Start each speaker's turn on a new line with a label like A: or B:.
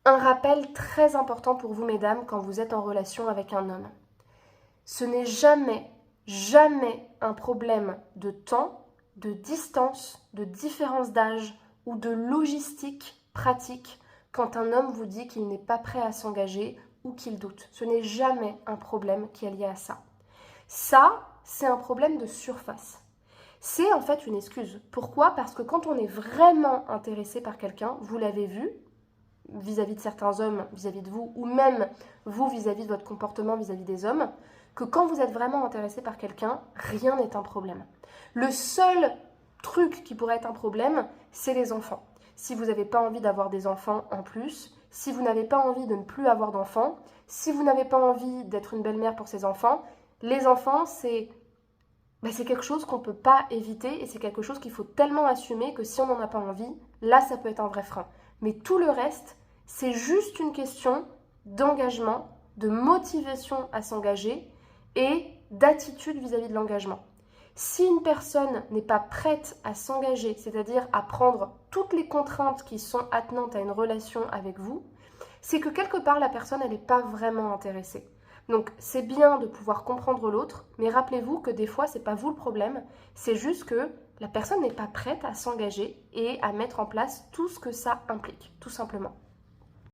A: Un rappel très important pour vous, mesdames, quand vous êtes en relation avec un homme. Ce n'est jamais, jamais un problème de temps, de distance, de différence d'âge ou de logistique pratique quand un homme vous dit qu'il n'est pas prêt à s'engager ou qu'il doute. Ce n'est jamais un problème qui est lié à ça. Ça, c'est un problème de surface. C'est en fait une excuse. Pourquoi? Parce que quand on est vraiment intéressé par quelqu'un, vous l'avez vu, vis-à-vis de certains hommes, vis-à-vis de vous, ou même vous vis-à-vis de votre comportement vis-à-vis des hommes, que quand vous êtes vraiment intéressé par quelqu'un, rien n'est un problème. Le seul truc qui pourrait être un problème, c'est les enfants. Si vous n'avez pas envie d'avoir des enfants en plus, si vous n'avez pas envie de ne plus avoir d'enfants, si vous n'avez pas envie d'être une belle-mère pour ces enfants, les enfants, c'est quelque chose qu'on ne peut pas éviter et c'est quelque chose qu'il faut tellement assumer que si on n'en a pas envie, là, ça peut être un vrai frein. Mais tout le reste, c'est juste une question d'engagement, de motivation à s'engager et d'attitude vis-à-vis de l'engagement. Si une personne n'est pas prête à s'engager, c'est-à-dire à prendre toutes les contraintes qui sont attenantes à une relation avec vous, c'est que quelque part la personne elle n'est pas vraiment intéressée. Donc c'est bien de pouvoir comprendre l'autre, mais rappelez-vous que des fois c'est pas vous le problème, c'est juste que la personne n'est pas prête à s'engager et à mettre en place tout ce que ça implique, tout simplement.